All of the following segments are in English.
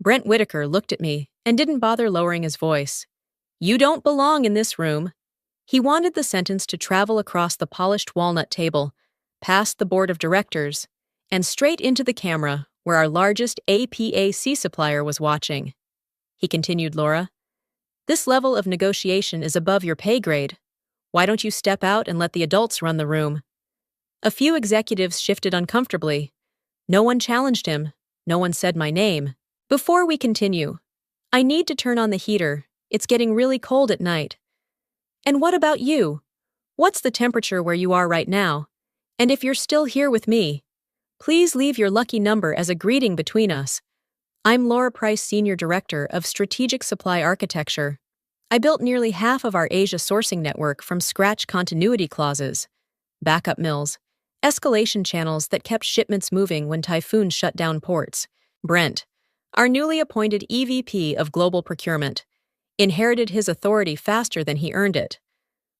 Brent Whitaker looked at me and didn't bother lowering his voice. "You don't belong in this room." He wanted the sentence to travel across the polished walnut table, past the board of directors, and straight into the camera where our largest APAC supplier was watching. He continued, "Laura, this level of negotiation is above your pay grade. Why don't you step out and let the adults run the room?" A few executives shifted uncomfortably. No one challenged him. No one said my name. "Before we continue, I need to turn on the heater. It's getting really cold at night." "And what about you? What's the temperature where you are right now? And if you're still here with me, please leave your lucky number as a greeting between us. I'm Laura Price, Senior Director of Strategic Supply Architecture. I built nearly half of our Asia sourcing network from scratch: continuity clauses, backup mills, escalation channels that kept shipments moving when typhoons shut down ports." Brent, our newly appointed EVP of Global Procurement, inherited his authority faster than he earned it.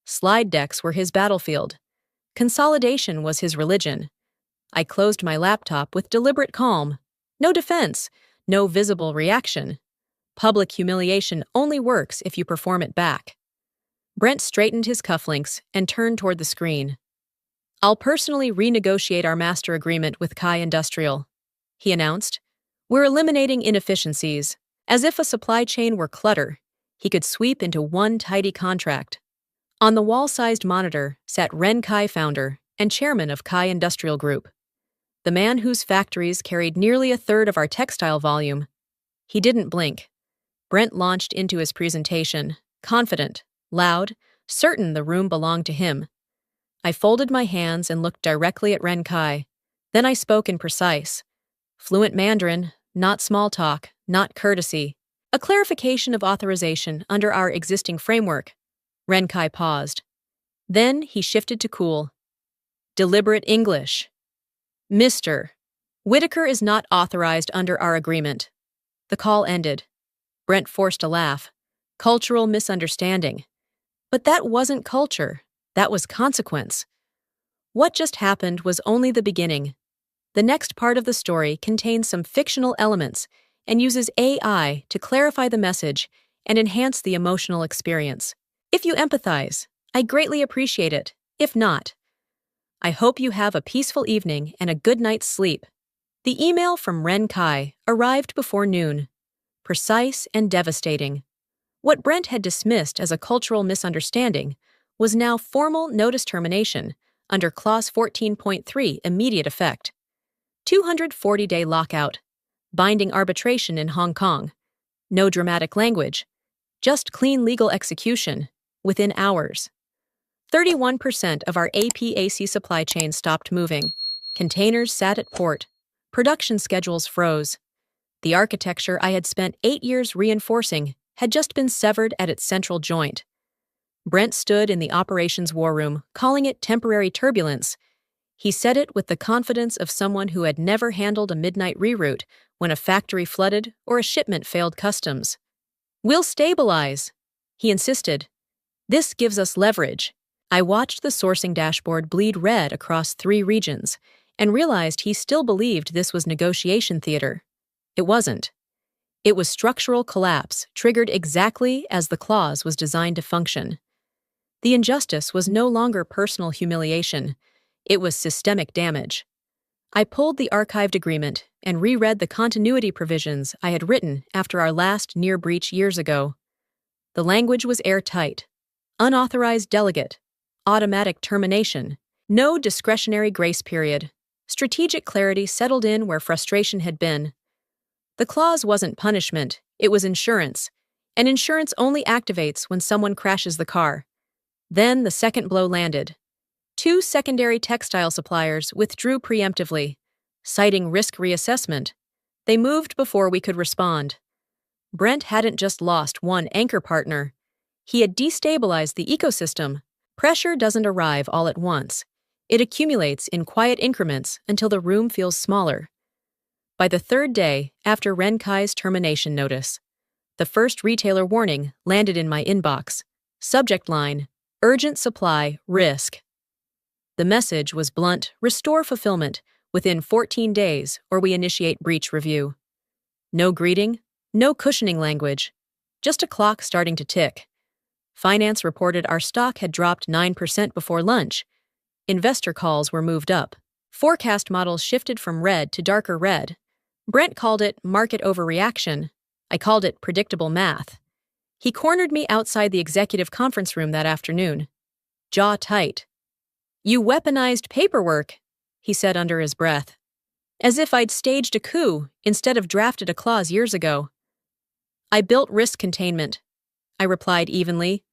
Slide decks were his battlefield. Consolidation was his religion. I closed my laptop with deliberate calm. No defense, no visible reaction. Public humiliation only works if you perform it back. Brent straightened his cufflinks and turned toward the screen. "I'll personally renegotiate our master agreement with Kai Industrial," he announced. "We're eliminating inefficiencies. As if a supply chain were clutter, he could sweep into one tidy contract." On the wall-sized monitor sat Ren Kai, founder and chairman of Kai Industrial Group, the man whose factories carried nearly a third of our textile volume. He didn't blink. Brent launched into his presentation, confident, loud, certain the room belonged to him. I folded my hands and looked directly at Ren Kai. Then I spoke in precise, fluent Mandarin, not small talk, not courtesy. "A clarification of authorization under our existing framework." Ren Kai paused. Then he shifted to cool, deliberate English. "Mr. Whitaker is not authorized under our agreement." The call ended. Brent forced a laugh. Cultural misunderstanding. But that wasn't culture. That was consequence. What just happened was only the beginning. The next part of the story contains some fictional elements and uses AI to clarify the message and enhance the emotional experience. If you empathize, I greatly appreciate it. If not, I hope you have a peaceful evening and a good night's sleep. The email from Ren Kai arrived before noon. Precise and devastating. What Brent had dismissed as a cultural misunderstanding was now formal notice termination under Clause 14.3, immediate effect. 240-day lockout. Binding arbitration in Hong Kong. No dramatic language. Just clean legal execution. Within hours. 31% of our APAC supply chain stopped moving. Containers sat at port. Production schedules froze. The architecture I had spent 8 years reinforcing had just been severed at its central joint. Brent stood in the operations war room, calling it temporary turbulence. He said it with the confidence of someone who had never handled a midnight reroute when a factory flooded or a shipment failed customs. "We'll stabilize," he insisted. "This gives us leverage." I watched the sourcing dashboard bleed red across 3 regions and realized he still believed this was negotiation theater. It wasn't. It was structural collapse triggered exactly as the clause was designed to function. The injustice was no longer personal humiliation. It was systemic damage. I pulled the archived agreement and reread the continuity provisions I had written after our last near breach years ago. The language was airtight. Unauthorized delegate. Automatic termination. No discretionary grace period. Strategic clarity settled in where frustration had been. The clause wasn't punishment, it was insurance. And insurance only activates when someone crashes the car. Then the second blow landed. 2 secondary textile suppliers withdrew preemptively, citing risk reassessment. They moved before we could respond. Brent hadn't just lost one anchor partner. He had destabilized the ecosystem. Pressure doesn't arrive all at once. It accumulates in quiet increments until the room feels smaller. By the 3rd day after Ren Kai's termination notice, the first retailer warning landed in my inbox. Subject line, urgent supply, risk. The message was blunt: restore fulfillment within 14 days or we initiate breach review. No greeting, No cushioning language. Just a clock starting to tick. Finance reported our stock had dropped 9% before lunch. Investor calls were moved up. Forecast models shifted from red to darker red. Brent called it market overreaction. I called it predictable math. He cornered me outside the executive conference room that afternoon. Jaw tight. "You weaponized paperwork," he said under his breath. As if I'd staged a coup instead of drafted a clause years ago. "I built risk containment," I replied evenly.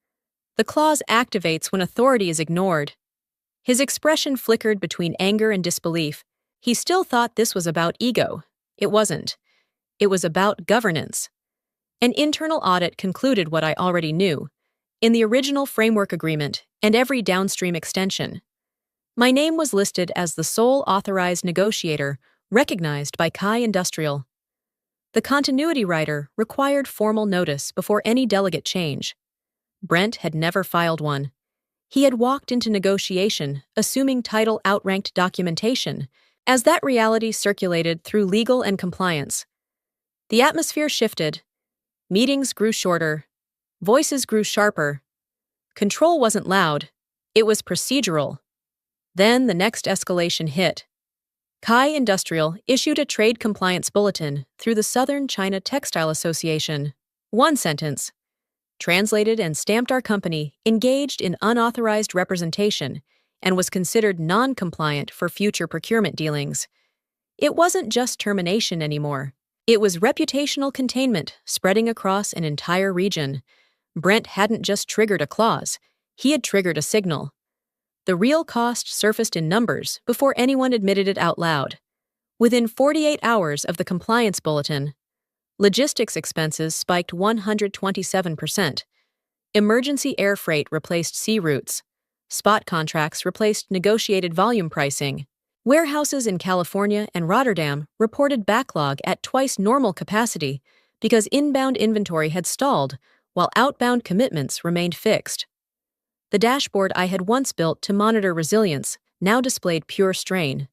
"The clause activates when authority is ignored." His expression flickered between anger and disbelief. He still thought this was about ego. It wasn't. It was about governance. An internal audit concluded what I already knew, in the original framework agreement and every downstream extension. My name was listed as the sole authorized negotiator, recognized by Kai Industrial. The continuity rider required formal notice before any delegate change. Brent had never filed one. He had walked into negotiation, assuming title outranked documentation, as that reality circulated through legal and compliance. The atmosphere shifted. Meetings grew shorter. Voices grew sharper. Control wasn't loud. It was procedural. Then the next escalation hit. Kai Industrial issued a trade compliance bulletin through the Southern China Textile Association. One sentence. Translated and stamped our company engaged in unauthorized representation and was considered non-compliant for future procurement dealings. It wasn't just termination anymore. It was reputational containment spreading across an entire region. Brent hadn't just triggered a clause, he had triggered a signal. The real cost surfaced in numbers before anyone admitted it out loud. Within 48 hours of the compliance bulletin, logistics expenses spiked 127%. Emergency air freight replaced sea routes. Spot contracts replaced negotiated volume pricing. Warehouses in California and Rotterdam reported backlog at twice normal capacity because inbound inventory had stalled while outbound commitments remained fixed. The dashboard I had once built to monitor resilience now displayed pure strain.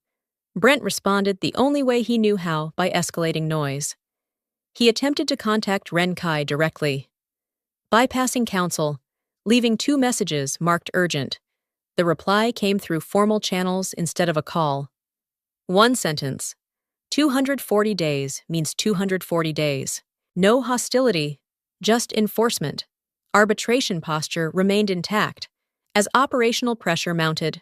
Brent responded the only way he knew how, by escalating noise. He attempted to contact Ren Kai directly, bypassing counsel, leaving 2 messages marked urgent. The reply came through formal channels instead of a call. One sentence. 240 days means 240 days. No hostility, just enforcement. Arbitration posture remained intact. As operational pressure mounted,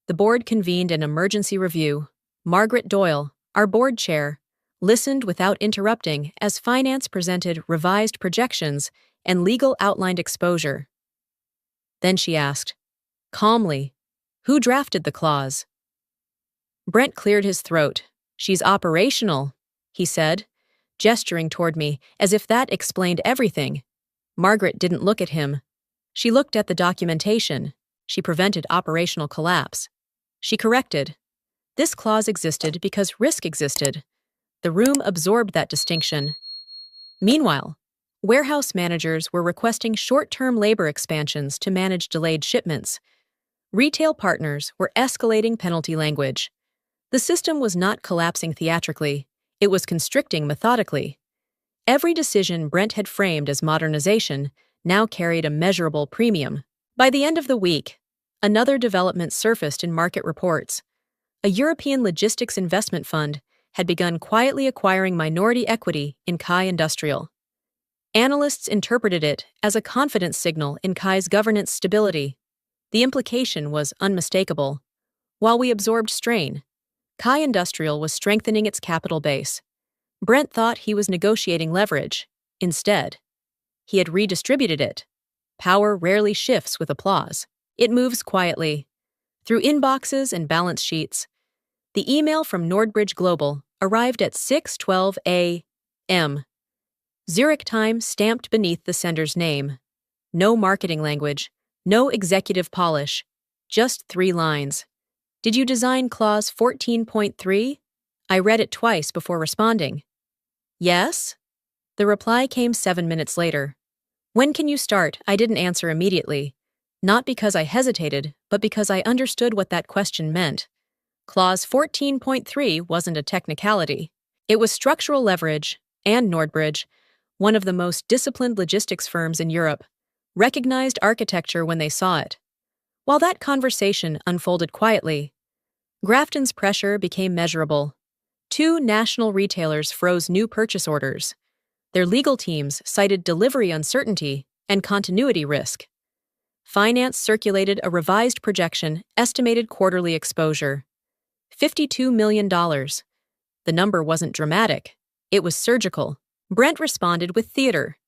the board convened an emergency review. Margaret Doyle, our board chair, listened without interrupting as finance presented revised projections and legal outlined exposure. Then she asked, calmly, "Who drafted the clause?" Brent cleared his throat. "She's operational," he said, gesturing toward me as if that explained everything. Margaret didn't look at him. She looked at the documentation. She prevented operational collapse. She corrected. This clause existed because risk existed. The room absorbed that distinction. Meanwhile, warehouse managers were requesting short-term labor expansions to manage delayed shipments. Retail partners were escalating penalty language. The system was not collapsing theatrically. It was constricting methodically. Every decision Brent had framed as modernization now carried a measurable premium. By the end of the week, another development surfaced in market reports. A European logistics investment fund had begun quietly acquiring minority equity in Kai Industrial. Analysts interpreted it as a confidence signal in Kai's governance stability. The implication was unmistakable. While we absorbed strain, Kai Industrial was strengthening its capital base. Brent thought he was negotiating leverage. Instead, he had redistributed it. Power rarely shifts with applause. It moves quietly. Through inboxes and balance sheets. The email from Nordbridge Global arrived at 6:12 a.m. Zurich time stamped beneath the sender's name. No marketing language, no executive polish, just 3 lines. "Did you design clause 14.3? I read it twice before responding. "Yes?" The reply came 7 minutes later. "When can you start?" I didn't answer immediately. Not because I hesitated, but because I understood what that question meant. Clause 14.3 wasn't a technicality. It was structural leverage, and Nordbridge, one of the most disciplined logistics firms in Europe, recognized architecture when they saw it. While that conversation unfolded quietly, Grafton's pressure became measurable. Two national retailers froze new purchase orders. Their legal teams cited delivery uncertainty and continuity risk. Finance circulated a revised projection estimated quarterly exposure: $52 million. The number wasn't dramatic. It was surgical. Brent responded with theater.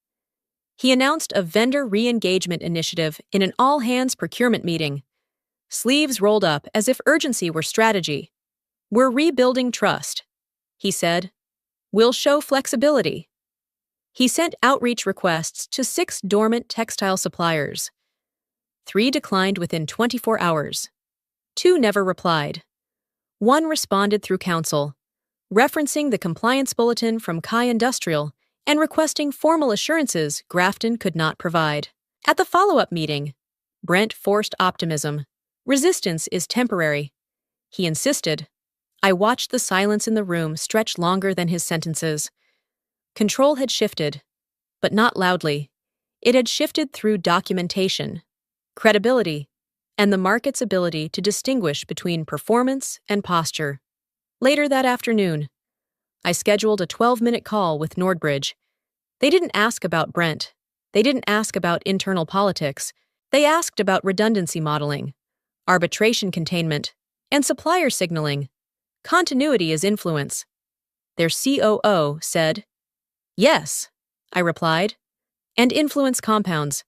He announced a vendor re-engagement initiative in an all-hands procurement meeting. Sleeves rolled up as if urgency were strategy. "We're rebuilding trust," he said. "We'll show flexibility." He sent outreach requests to 6 dormant textile suppliers. 3 declined within 24 hours. 2 never replied. 1 responded through counsel, referencing the compliance bulletin from Kai Industrial and requesting formal assurances Grafton could not provide. At the follow-up meeting, Brent forced optimism. "Resistance is temporary," he insisted. I watched the silence in the room stretch longer than his sentences. Control had shifted, but not loudly. It had shifted through documentation, credibility, and the market's ability to distinguish between performance and posture. Later that afternoon, I scheduled a 12-minute call with Nordbridge. They didn't ask about Brent. They didn't ask about internal politics. They asked about redundancy modeling, arbitration containment, and supplier signaling. Continuity is influence. Their COO said, "Yes," I replied. "And influence compounds."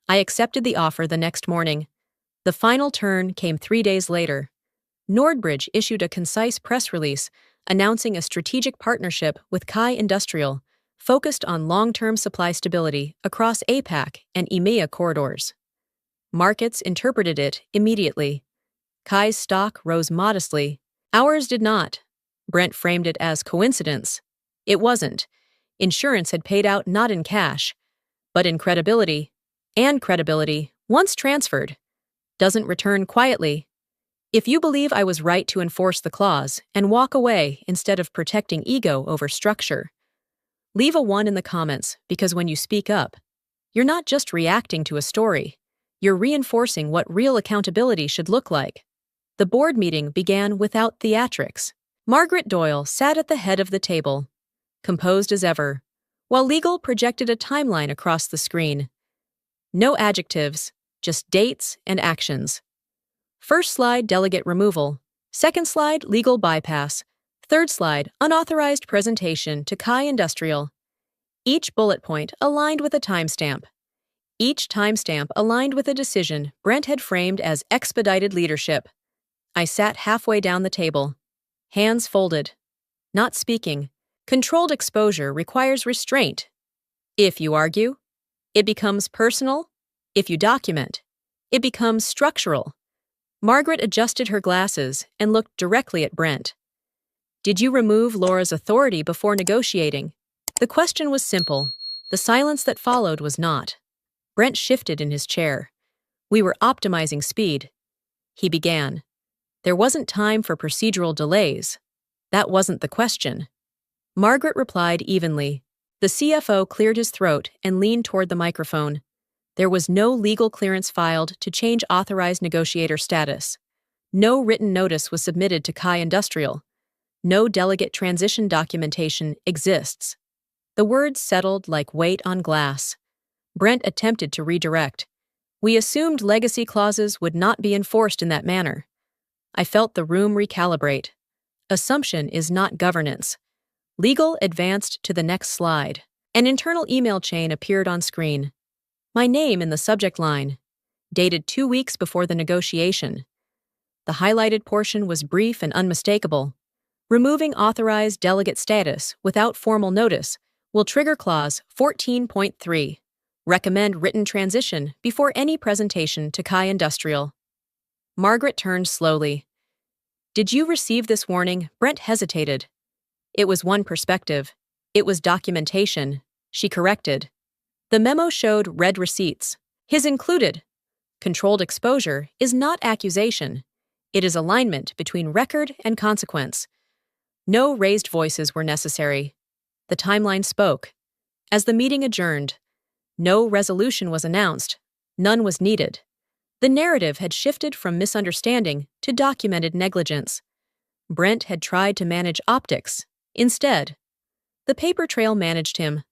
I accepted the offer the next morning. The final turn came 3 days later. Nordbridge issued a concise press release announcing a strategic partnership with Kai Industrial focused on long-term supply stability across APAC and EMEA corridors. Markets interpreted it immediately. Kai's stock rose modestly. Ours did not. Brent framed it as coincidence. It wasn't. Insurance had paid out not in cash, but in credibility. And credibility, once transferred, doesn't return quietly. If you believe I was right to enforce the clause and walk away instead of protecting ego over structure, leave a 1 in the comments, because when you speak up, you're not just reacting to a story, you're reinforcing what real accountability should look like. The board meeting began without theatrics. Margaret Doyle sat at the head of the table, composed as ever, while legal projected a timeline across the screen. No adjectives, just dates and actions. First slide, delegate removal. Second slide, legal bypass. Third slide, unauthorized presentation to Kai Industrial. Each bullet point aligned with a timestamp. Each timestamp aligned with a decision Brent had framed as expedited leadership. I sat halfway down the table, hands folded, not speaking. Controlled exposure requires restraint. If you argue, it becomes personal. If you document, it becomes structural. Margaret adjusted her glasses and looked directly at Brent. "Did you remove Laura's authority before negotiating?" The question was simple. The silence that followed was not. Brent shifted in his chair. "We were optimizing speed," he began. "There wasn't time for procedural delays. That wasn't the question." Margaret replied evenly. The CFO cleared his throat and leaned toward the microphone. There was no legal clearance filed to change authorized negotiator status. No written notice was submitted to Kai Industrial. No delegate transition documentation exists. The words settled like weight on glass. Brent attempted to redirect. "We assumed legacy clauses would not be enforced in that manner." I felt the room recalibrate. Assumption is not governance. Legal advanced to the next slide. An internal email chain appeared on screen. My name in the subject line, dated 2 weeks before the negotiation. The highlighted portion was brief and unmistakable. "Removing authorized delegate status without formal notice will trigger clause 14.3. Recommend written transition before any presentation to Kai Industrial." Margaret turned slowly. "Did you receive this warning?" Brent hesitated. It was one perspective. It was documentation. She corrected. The memo showed red receipts. His included. Controlled exposure is not accusation. It is alignment between record and consequence. No raised voices were necessary. The timeline spoke. As the meeting adjourned, no resolution was announced. None was needed. The narrative had shifted from misunderstanding to documented negligence. Brent had tried to manage optics. Instead, the paper trail managed him.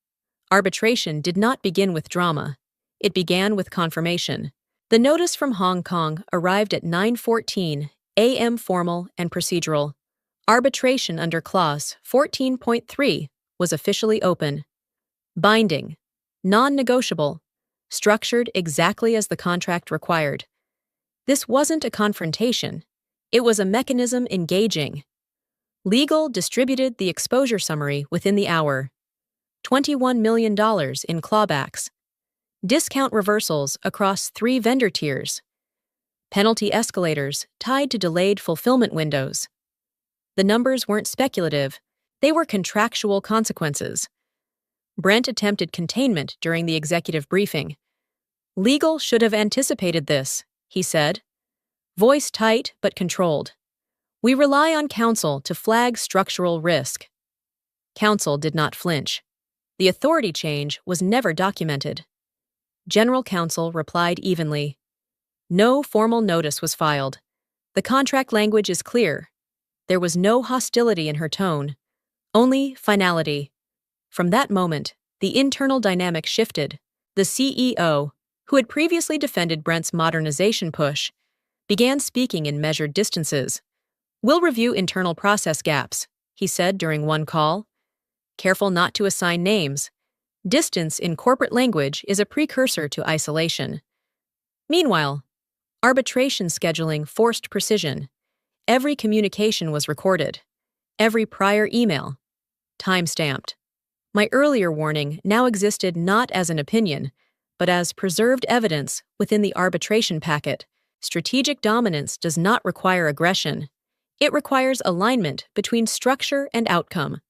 Arbitration did not begin with drama. It began with confirmation. The notice from Hong Kong arrived at 9:14 a.m. formal and procedural. Arbitration under Clause 14.3 was officially open. Binding. Non-negotiable. Structured exactly as the contract required. This wasn't a confrontation. It was a mechanism engaging. Legal distributed the exposure summary within the hour. $21 million in clawbacks. Discount reversals across 3 vendor tiers. Penalty escalators tied to delayed fulfillment windows. The numbers weren't speculative. They were contractual consequences. Brent attempted containment during the executive briefing. Legal should have anticipated this, he said. Voice tight but controlled. We rely on counsel to flag structural risk. Counsel did not flinch. The authority change was never documented. General counsel replied evenly. No formal notice was filed. The contract language is clear. There was no hostility in her tone, only finality. From that moment, the internal dynamic shifted. The CEO, who had previously defended Brent's modernization push, began speaking in measured distances. We'll review internal process gaps, he said during one call. Careful not to assign names. Distance in corporate language is a precursor to isolation. Meanwhile, arbitration scheduling forced precision. Every communication was recorded. Every prior email. Time-stamped. My earlier warning now existed not as an opinion, but as preserved evidence within the arbitration packet. Strategic dominance does not require aggression. It requires alignment between structure and outcome.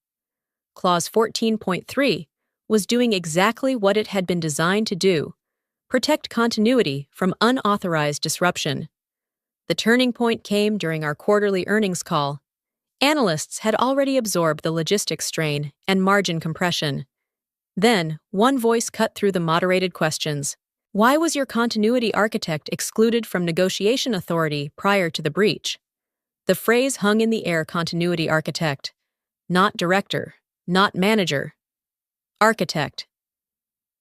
Clause 14.3 was doing exactly what it had been designed to do: protect continuity from unauthorized disruption. The turning point came during our quarterly earnings call. Analysts had already absorbed the logistics strain and margin compression. Then, one voice cut through the moderated questions. Why was your continuity architect excluded from negotiation authority prior to the breach? The phrase hung in the air: continuity architect. Not director, not manager. Architect.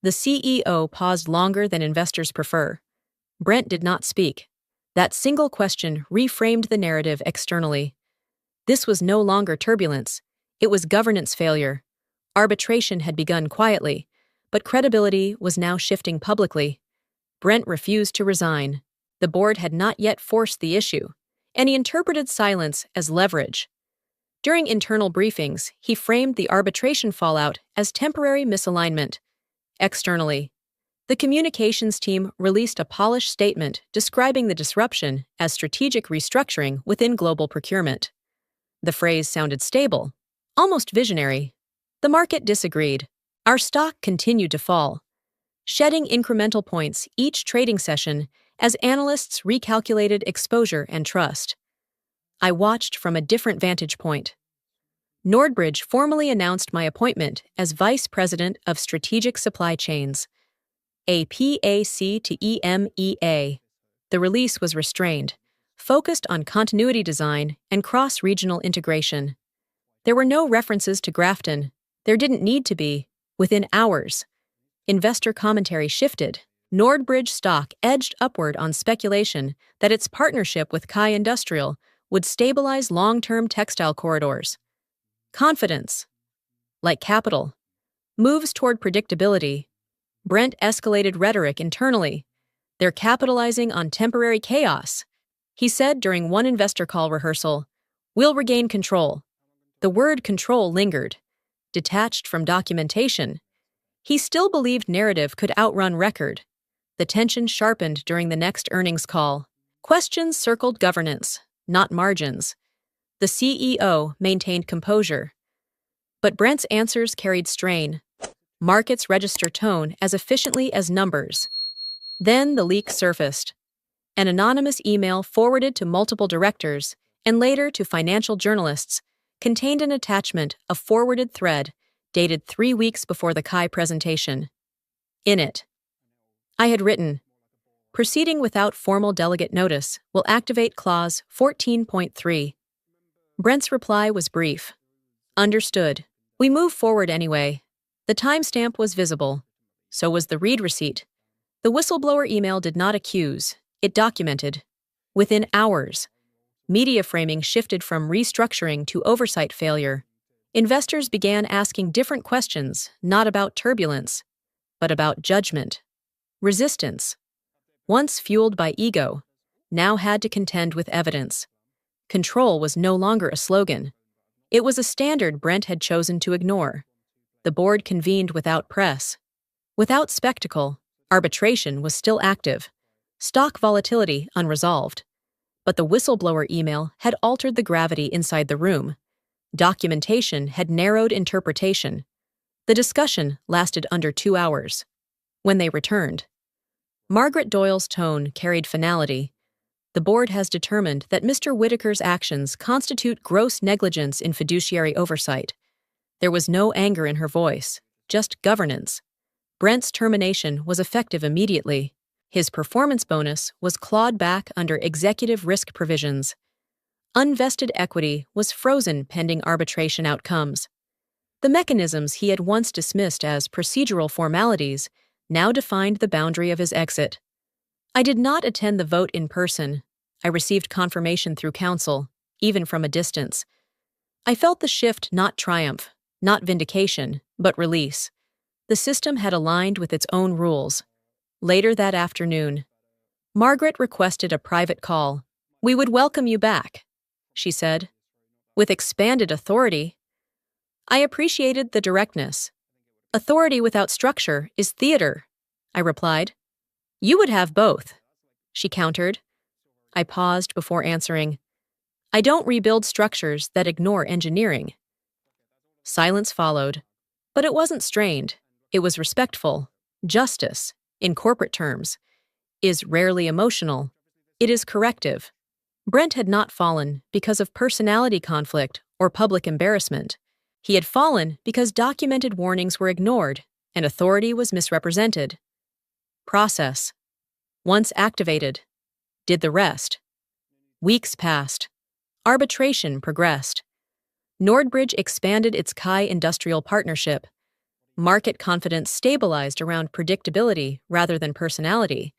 The CEO paused longer than investors prefer. Brent did not speak. That single question reframed the narrative externally. This was no longer turbulence. It was governance failure. Arbitration had begun quietly, but credibility was now shifting publicly. Brent refused to resign. The board had not yet forced the issue, and he interpreted silence as leverage. During internal briefings, he framed the arbitration fallout as temporary misalignment. Externally, the communications team released a polished statement describing the disruption as strategic restructuring within global procurement. The phrase sounded stable, almost visionary. The market disagreed. Our stock continued to fall, shedding incremental points each trading session as analysts recalculated exposure and trust. I watched from a different vantage point. Nordbridge formally announced my appointment as Vice President of Strategic Supply Chains, a PAC to EMEA. The release was restrained, focused on continuity design and cross-regional integration. There were no references to Grafton. There didn't need to be. Within hours, investor commentary shifted. Nordbridge stock edged upward on speculation that its partnership with Kai Industrial would stabilize long-term textile corridors. Confidence, like capital, moves toward predictability. Brent escalated rhetoric internally. They're capitalizing on temporary chaos. He said during one investor call rehearsal, "We'll regain control." The word control lingered, detached from documentation. He still believed narrative could outrun record. The tension sharpened during the next earnings call. Questions circled governance, not margins. The CEO maintained composure. But Brent's answers carried strain. Markets register tone as efficiently as numbers. Then the leak surfaced. An anonymous email forwarded to multiple directors and later to financial journalists contained an attachment, a forwarded thread, dated 3 weeks before the Kai presentation. In it, I had written, "Proceeding without formal delegate notice will activate Clause 14.3. Brent's reply was brief. Understood. We move forward anyway. The timestamp was visible. So was the read receipt. The whistleblower email did not accuse, it documented. Within hours, media framing shifted from restructuring to oversight failure. Investors began asking different questions, not about turbulence, but about judgment. Resistance, once fueled by ego, now had to contend with evidence. Control was no longer a slogan. It was a standard Brent had chosen to ignore. The board convened without press. Without spectacle, arbitration was still active. Stock volatility unresolved. But the whistleblower email had altered the gravity inside the room. Documentation had narrowed interpretation. The discussion lasted under 2 hours. When they returned, Margaret Doyle's tone carried finality. The board has determined that Mr. Whitaker's actions constitute gross negligence in fiduciary oversight. There was no anger in her voice, just governance. Brent's termination was effective immediately. His performance bonus was clawed back under executive risk provisions. Unvested equity was frozen pending arbitration outcomes. The mechanisms he had once dismissed as procedural formalities now defined the boundary of his exit. I did not attend the vote in person. I received confirmation through counsel, even from a distance. I felt the shift not triumph, not vindication, but release. The system had aligned with its own rules. Later that afternoon, Margaret requested a private call. "We would welcome you back," she said, with expanded authority. I appreciated the directness. "Authority without structure is theater," I replied. "You would have both," she countered. I paused before answering. "I don't rebuild structures that ignore engineering." Silence followed, but it wasn't strained. It was respectful. Justice, in corporate terms, is rarely emotional. It is corrective. Brent had not fallen because of personality conflict or public embarrassment. He had fallen because documented warnings were ignored and authority was misrepresented. Process, once activated, did the rest. Weeks passed. Arbitration progressed. Nordbridge expanded its Kai industrial partnership. Market confidence stabilized around predictability rather than personality.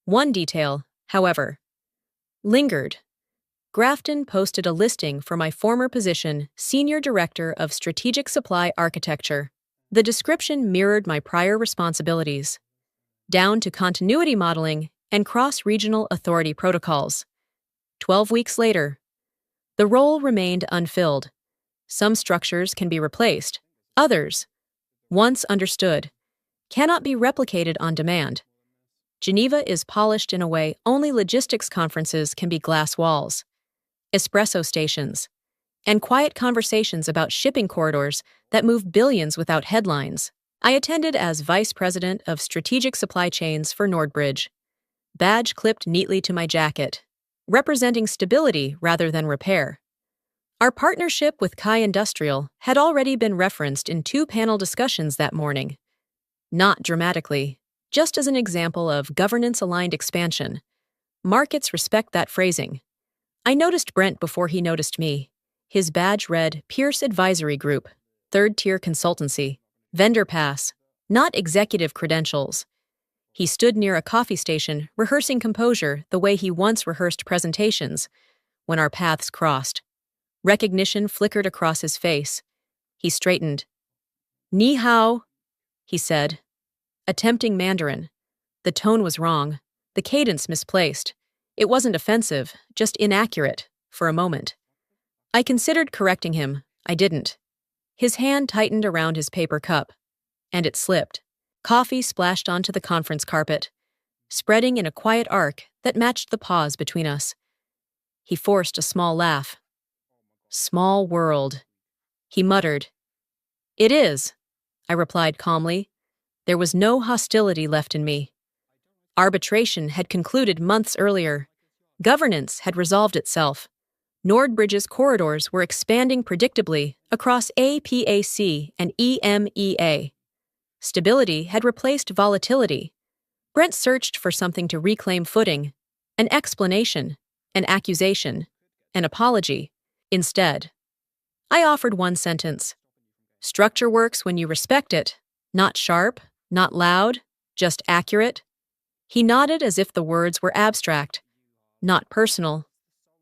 One detail, however, lingered. Grafton posted a listing for my former position, Senior Director of Strategic Supply Architecture. The description mirrored my prior responsibilities, down to continuity modeling and cross-regional authority protocols. 12 weeks later, the role remained unfilled. Some structures can be replaced. Others, once understood, cannot be replicated on demand. Geneva is polished in a way only logistics conferences can be glass walls, espresso stations, and quiet conversations about shipping corridors that move billions without headlines. I attended as Vice President of Strategic Supply Chains for Nordbridge, badge clipped neatly to my jacket, representing stability rather than repair. Our partnership with Kai Industrial had already been referenced in 2 panel discussions that morning. Not dramatically, just as an example of governance-aligned expansion. Markets respect that phrasing. I noticed Brent before he noticed me. His badge read Pierce Advisory Group, third-tier consultancy, vendor pass, not executive credentials. He stood near a coffee station, rehearsing composure the way he once rehearsed presentations, when our paths crossed. Recognition flickered across his face. He straightened. "Ni hao," he said, attempting Mandarin. The tone was wrong, the cadence misplaced. It wasn't offensive, just inaccurate, for a moment. I considered correcting him. I didn't. His hand tightened around his paper cup, and it slipped. Coffee splashed onto the conference carpet, spreading in a quiet arc that matched the pause between us. He forced a small laugh. "Small world," he muttered. "It is," I replied calmly. There was no hostility left in me. Arbitration had concluded months earlier. Governance had resolved itself. Nordbridge's corridors were expanding predictably across APAC and EMEA. Stability had replaced volatility. Brent searched for something to reclaim footing, an explanation, an accusation, an apology. Instead, I offered one sentence. Structure works when you respect it, not sharp, not loud, just accurate. He nodded as if the words were abstract, not personal.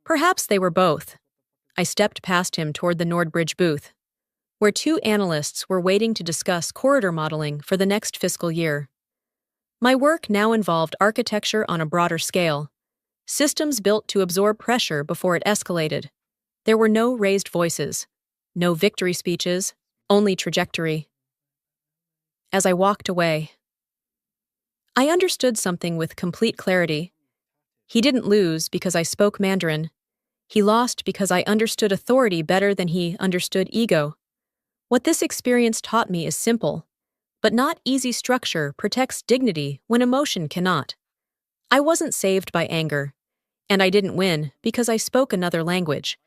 Perhaps they were both. I stepped past him toward the Nordbridge booth, where two analysts were waiting to discuss corridor modeling for the next fiscal year. My work now involved architecture on a broader scale, systems built to absorb pressure before it escalated. There were no raised voices, no victory speeches, only trajectory. As I walked away, I understood something with complete clarity. He didn't lose because I spoke Mandarin. He lost because I understood authority better than he understood ego. What this experience taught me is simple, but not easy. Structure protects dignity when emotion cannot. I wasn't saved by anger, and I didn't win because I spoke another language.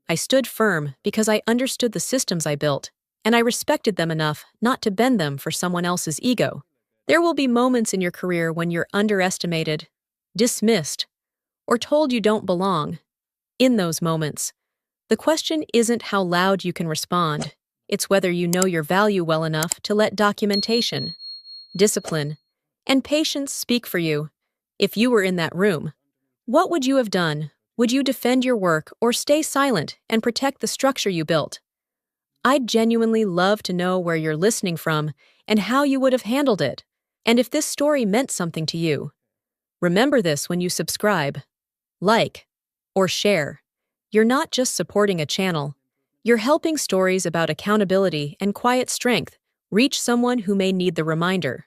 I stood firm because I understood the systems I built, and I respected them enough not to bend them for someone else's ego. There will be moments in your career when you're underestimated, dismissed, or told you don't belong. In those moments, the question isn't how loud you can respond. It's whether you know your value well enough to let documentation, discipline, and patience speak for you. If you were in that room, what would you have done? Would you defend your work or stay silent and protect the structure you built? I'd genuinely love to know where you're listening from and how you would have handled it. And if this story meant something to you, remember this when you subscribe, like, or share. You're not just supporting a channel. You're helping stories about accountability and quiet strength reach someone who may need the reminder.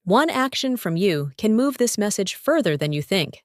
One action from you can move this message further than you think.